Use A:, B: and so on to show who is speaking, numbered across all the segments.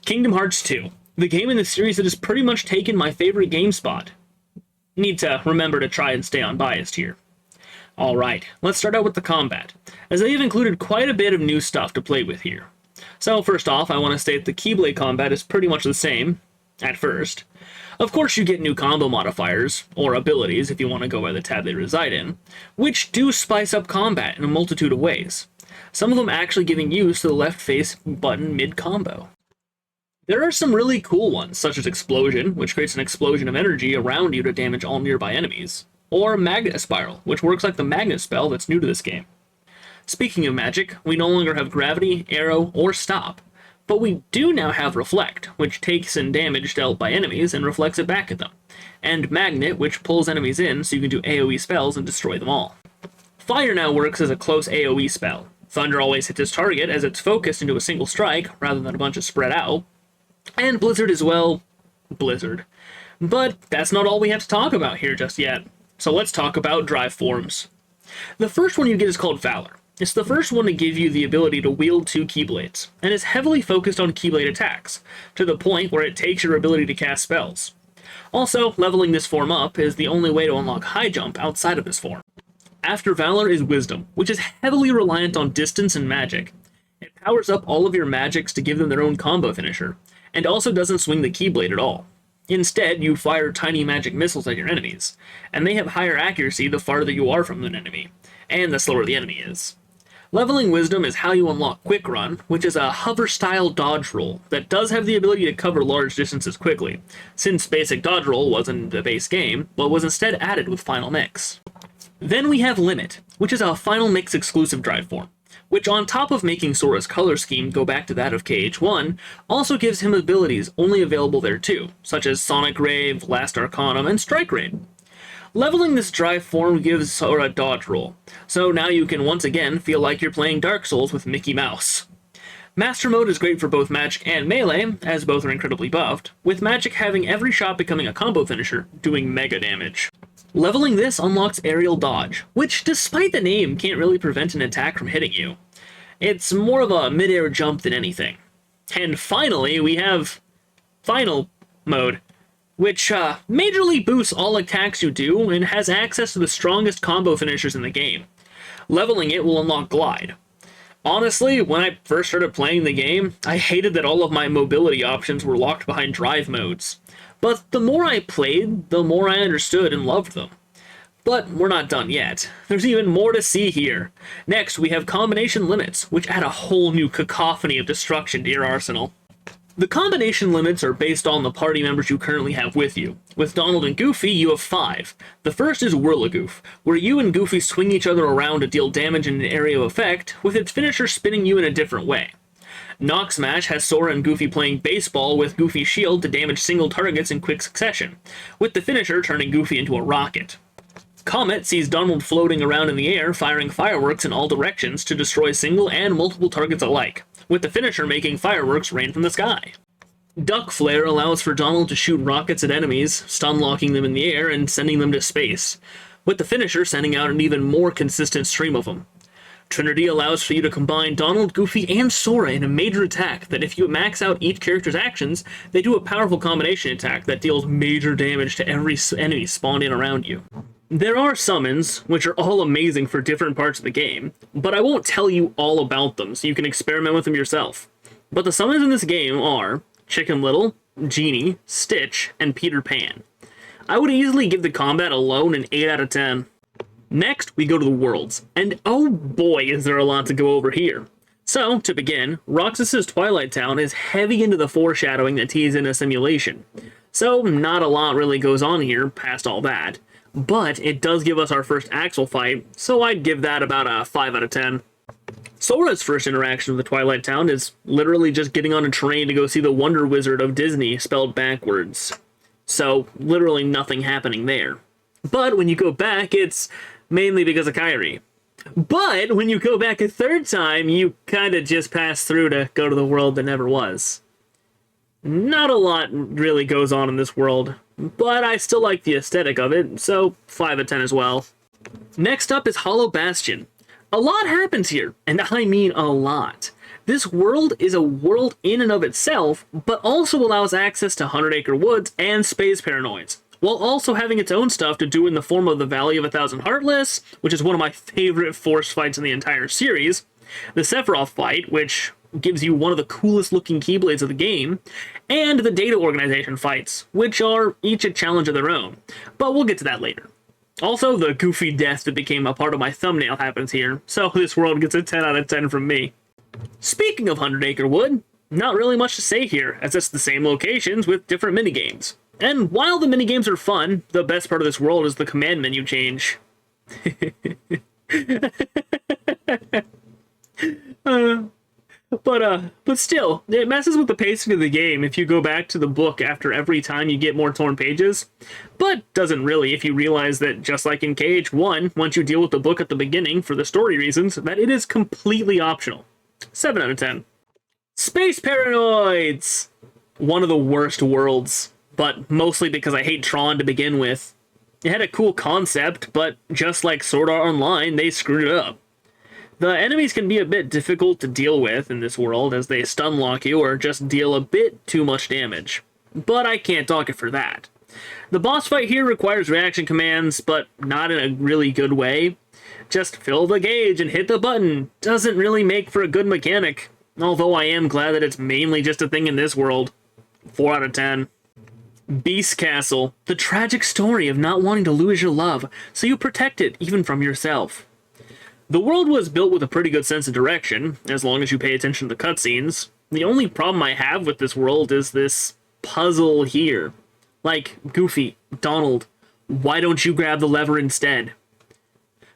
A: Kingdom Hearts 2, the game in the series that has pretty much taken my favorite game spot. Need to remember to try and stay unbiased here. Alright, let's start out with the combat, as they have included quite a bit of new stuff to play with here. So first off, I want to state the Keyblade combat is pretty much the same, at first. Of course you get new combo modifiers, or abilities if you want to go by the tab they reside in, which do spice up combat in a multitude of ways. Some of them actually giving use to the left face button mid-combo. There are some really cool ones, such as Explosion, which creates an explosion of energy around you to damage all nearby enemies, or Magnet Spiral, which works like the magnet spell that's new to this game. Speaking of magic, we no longer have Gravity, Arrow, or Stop, but we do now have Reflect, which takes in damage dealt by enemies and reflects it back at them, and Magnet, which pulls enemies in so you can do AoE spells and destroy them all. Fire now works as a close AoE spell. Thunder always hits its target as it's focused into a single strike rather than a bunch of spread out, and Blizzard as well, Blizzard. But that's not all we have to talk about here just yet, so let's talk about drive forms. The first one you get is called Valor. It's the first one to give you the ability to wield two Keyblades, and is heavily focused on Keyblade attacks, to the point where it takes your ability to cast spells. Also, leveling this form up is the only way to unlock High Jump outside of this form. After Valor is Wisdom, which is heavily reliant on distance and magic. It powers up all of your magics to give them their own combo finisher, and also doesn't swing the Keyblade at all. Instead, you fire tiny magic missiles at your enemies, and they have higher accuracy the farther you are from an enemy, and the slower the enemy is. Leveling Wisdom is how you unlock Quick Run, which is a hover-style dodge roll that does have the ability to cover large distances quickly, since basic dodge roll wasn't in the base game, but was instead added with Final Mix. Then we have Limit, which is a Final Mix exclusive drive form, which on top of making Sora's color scheme go back to that of KH2, also gives him abilities only available there too, such as Sonic Rave, Last Arcanum, and Strike Raid. Leveling this drive form gives Sora dodge roll, so now you can once again feel like you're playing Dark Souls with Mickey Mouse. Master Mode is great for both magic and melee, as both are incredibly buffed, with magic having every shot becoming a combo finisher, doing mega damage. Leveling this unlocks Aerial Dodge, which despite the name can't really prevent an attack from hitting you. It's more of a mid-air jump than anything. And finally, we have Final Mode, which majorly boosts all attacks you do and has access to the strongest combo finishers in the game. Leveling it will unlock Glide. Honestly, when I first started playing the game, I hated that all of my mobility options were locked behind drive modes. But the more I played, the more I understood and loved them. But we're not done yet. There's even more to see here. Next, we have combination limits, which add a whole new cacophony of destruction to your arsenal. The combination limits are based on the party members you currently have with you. With Donald and Goofy, you have 5. The first is Whirligoof, where you and Goofy swing each other around to deal damage in an area of effect, with its finisher spinning you in a different way. Knock Smash has Sora and Goofy playing baseball with Goofy's shield to damage single targets in quick succession, with the finisher turning Goofy into a rocket. Comet sees Donald floating around in the air, firing fireworks in all directions to destroy single and multiple targets alike, with the finisher making fireworks rain from the sky. Duck Flare allows for Donald to shoot rockets at enemies, stun-locking them in the air and sending them to space, with the finisher sending out an even more consistent stream of them. Trinity allows for you to combine Donald, Goofy, and Sora in a major attack that if you max out each character's actions, they do a powerful combination attack that deals major damage to every enemy spawned in around you. There are summons, which are all amazing for different parts of the game, but I won't tell you all about them so you can experiment with them yourself. But the summons in this game are Chicken Little, Genie, Stitch, and Peter Pan. I would easily give the combat alone an 8 out of 10. Next, we go to the worlds, and oh boy is there a lot to go over here. So, to begin, Roxas's Twilight Town is heavy into the foreshadowing that tease in a simulation. So, not a lot really goes on here past all that. But it does give us our first Axel fight, so I'd give that about a 5 out of 10. Sora's first interaction with the Twilight Town is literally just getting on a train to go see the Wonder Wizard of Disney spelled backwards. So, literally nothing happening there. But when you go back, it's mainly because of Kairi. But when you go back a third time, you kinda just pass through to go to the world that never was. Not a lot really goes on in this world, but I still like the aesthetic of it, so 5 out of 10 as well. Next up is Hollow Bastion. A lot happens here, and I mean a lot. This world is a world in and of itself, but also allows access to 100-acre woods and space paranoids, while also having its own stuff to do in the form of the Valley of a Thousand Heartless, which is one of my favorite force fights in the entire series, the Sephiroth fight, which gives you one of the coolest looking Keyblades of the game, and the Data Organization fights, which are each a challenge of their own, but we'll get to that later. Also, the goofy death that became a part of my thumbnail happens here, so this world gets a 10 out of 10 from me. Speaking of 100-acre wood, not really much to say here, as it's the same locations with different minigames. And while the minigames are fun, the best part of this world is the command menu change. But still, it messes with the pacing of the game if you go back to the book after every time you get more torn pages, but doesn't really if you realize that, just like in KH1, once you deal with the book at the beginning for the story reasons, that it is completely optional. 7 out of 10. Space Paranoids! One of the worst worlds, but mostly because I hate Tron to begin with. It had a cool concept, but just like Sword Art Online, they screwed it up. The enemies can be a bit difficult to deal with in this world, as they stun lock you or just deal a bit too much damage. But I can't dock it for that. The boss fight here requires reaction commands, but not in a really good way. Just fill the gauge and hit the button doesn't really make for a good mechanic, although I am glad that it's mainly just a thing in this world. 4 out of 10. Beast Castle, the tragic story of not wanting to lose your love, so you protect it even from yourself. The world was built with a pretty good sense of direction, as long as you pay attention to the cutscenes. The only problem I have with this world is this puzzle here. Like, Goofy, Donald, why don't you grab the lever instead?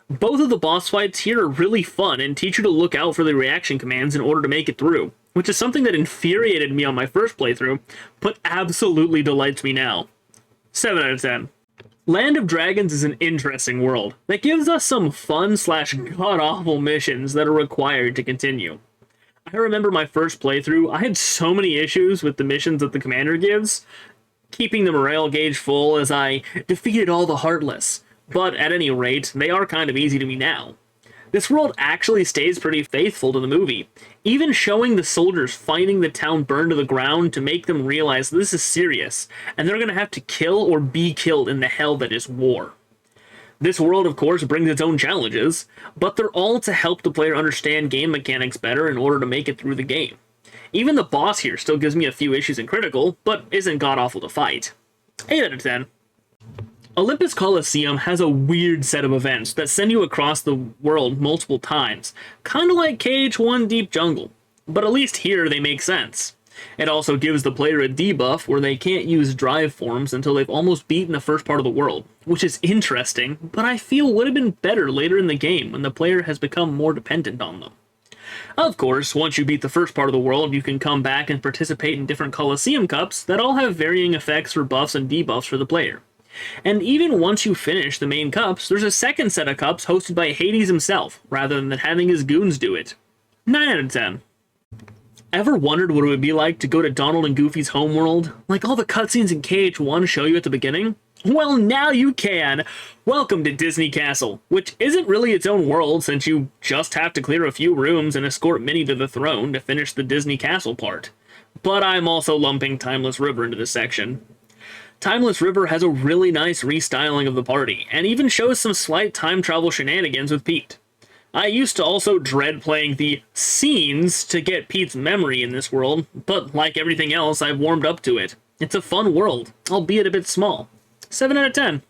A: Both of the boss fights here are really fun and teach you to look out for the reaction commands in order to make it through, which is something that infuriated me on my first playthrough, but absolutely delights me now. 7 out of 10. Land of Dragons is an interesting world that gives us some fun / god-awful missions that are required to continue. I remember my first playthrough, I had so many issues with the missions that the commander gives, keeping the morale gauge full as I defeated all the Heartless, but at any rate, they are kind of easy to me now. This world actually stays pretty faithful to the movie, even showing the soldiers finding the town burned to the ground to make them realize this is serious, and they're going to have to kill or be killed in the hell that is war. This world, of course, brings its own challenges, but they're all to help the player understand game mechanics better in order to make it through the game. Even the boss here still gives me a few issues in Critical, but isn't god-awful to fight. 8 out of 10. Olympus Coliseum has a weird set of events that send you across the world multiple times, kinda like KH1 Deep Jungle, but at least here they make sense. It also gives the player a debuff where they can't use drive forms until they've almost beaten the first part of the world, which is interesting, but I feel would have been better later in the game when the player has become more dependent on them. Of course, once you beat the first part of the world, you can come back and participate in different Coliseum Cups that all have varying effects for buffs and debuffs for the player. And even once you finish the main cups, there's a second set of cups hosted by Hades himself, rather than having his goons do it. 9 out of 10. Ever wondered what it would be like to go to Donald and Goofy's homeworld, like all the cutscenes in KH1 show you at the beginning? Well, now you can! Welcome to Disney Castle, which isn't really its own world since you just have to clear a few rooms and escort Minnie to the throne to finish the Disney Castle part. But I'm also lumping Timeless River into this section. Timeless River has a really nice restyling of the party, and even shows some slight time travel shenanigans with Pete. I used to also dread playing the scenes to get Pete's memory in this world, but like everything else, I've warmed up to it. It's a fun world, albeit a bit small. 7 out of 10.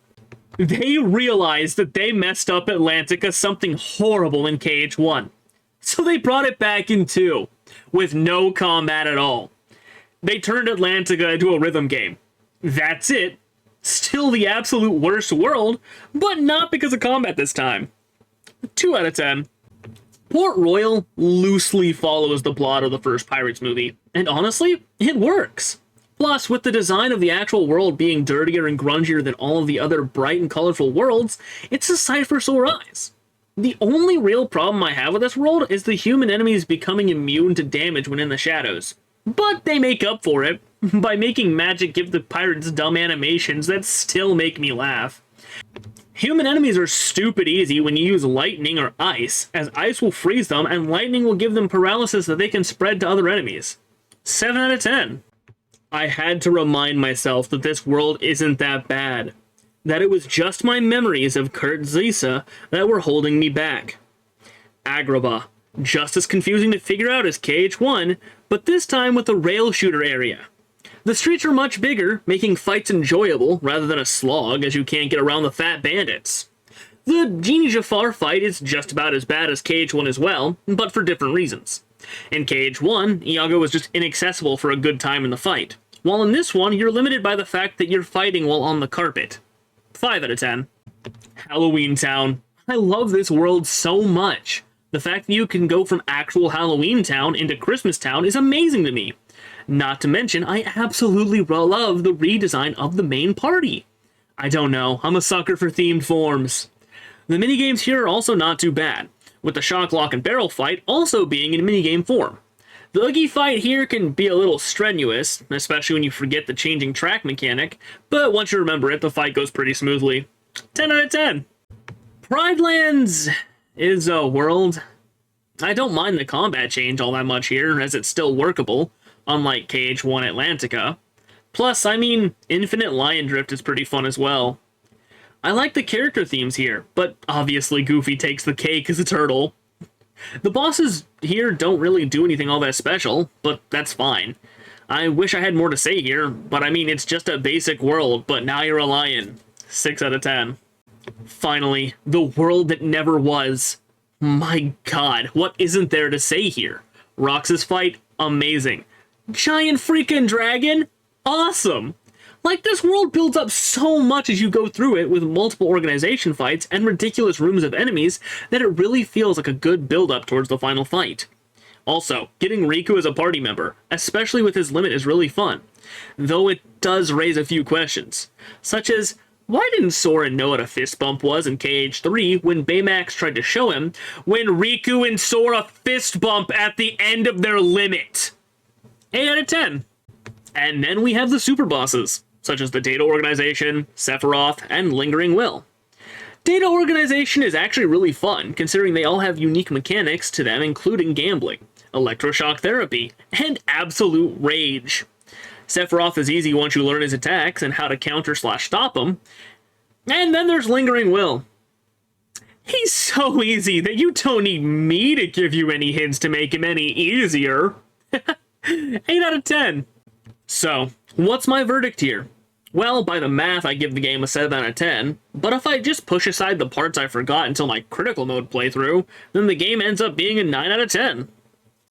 A: They realized that they messed up Atlantica something horrible in KH1, so they brought it back in 2, with no combat at all. They turned Atlantica into a rhythm game. That's it. Still the absolute worst world, but not because of combat this time. 2 out of 10. Port Royal loosely follows the plot of the first Pirates movie, and honestly, it works. Plus, with the design of the actual world being dirtier and grungier than all of the other bright and colorful worlds, it's a sight for sore eyes. The only real problem I have with this world is the human enemies becoming immune to damage when in the shadows. But they make up for it by making magic give the pirates dumb animations that still make me laugh. Human enemies are stupid easy when you use lightning or ice, as ice will freeze them and lightning will give them paralysis that they can spread to other enemies. 7 out of 10. I had to remind myself that this world isn't that bad. That it was just my memories of Kurt Zisa that were holding me back. Agrabah. Just as confusing to figure out as KH1, but this time with a rail shooter area. The streets are much bigger, making fights enjoyable rather than a slog as you can't get around the fat bandits. The Genie Jafar fight is just about as bad as KH1 as well, but for different reasons. In KH1, Iago was just inaccessible for a good time in the fight, while in this one you're limited by the fact that you're fighting while on the carpet. 5 out of 10. Halloween Town. I love this world so much. The fact that you can go from actual Halloween Town into Christmas Town is amazing to me. Not to mention, I absolutely love the redesign of the main party. I don't know, I'm a sucker for themed forms. The minigames here are also not too bad, with the shock, lock, and barrel fight also being in minigame form. The Oogie fight here can be a little strenuous, especially when you forget the changing track mechanic, but once you remember it, the fight goes pretty smoothly. 10 out of 10. Pridelands is a world. I don't mind the combat change all that much here, as it's still workable, unlike KH1 Atlantica. Plus, I mean, Infinite Lion Drift is pretty fun as well. I like the character themes here, but obviously Goofy takes the cake as a turtle. The bosses here don't really do anything all that special, but that's fine. I wish I had more to say here, but I mean, it's just a basic world, but now you're a lion. 6 out of 10. Finally, the world that never was. My god, what isn't there to say here? Roxas fight, amazing. Giant freaking dragon, awesome. Like, this world builds up so much as you go through it with multiple organization fights and ridiculous rooms of enemies that it really feels like a good build-up towards the final fight. Also, getting Riku as a party member, especially with his limit, is really fun, though it does raise a few questions, such as, why didn't Sora know what a fist bump was in KH3 when Baymax tried to show him when Riku and Sora fist bump at the end of their limit? 8 out of 10. And then we have the super bosses, such as the Data Organization, Sephiroth, and Lingering Will. Data Organization is actually really fun, considering they all have unique mechanics to them, including gambling, electroshock therapy, and absolute rage. Sephiroth is easy once you learn his attacks and how to counter/stop them. And then there's Lingering Will. He's so easy that you don't need me to give you any hints to make him any easier. 8 out of 10. So, what's my verdict here? Well, by the math, I give the game a 7 out of 10, but if I just push aside the parts I forgot until my critical mode playthrough, then the game ends up being a 9 out of 10.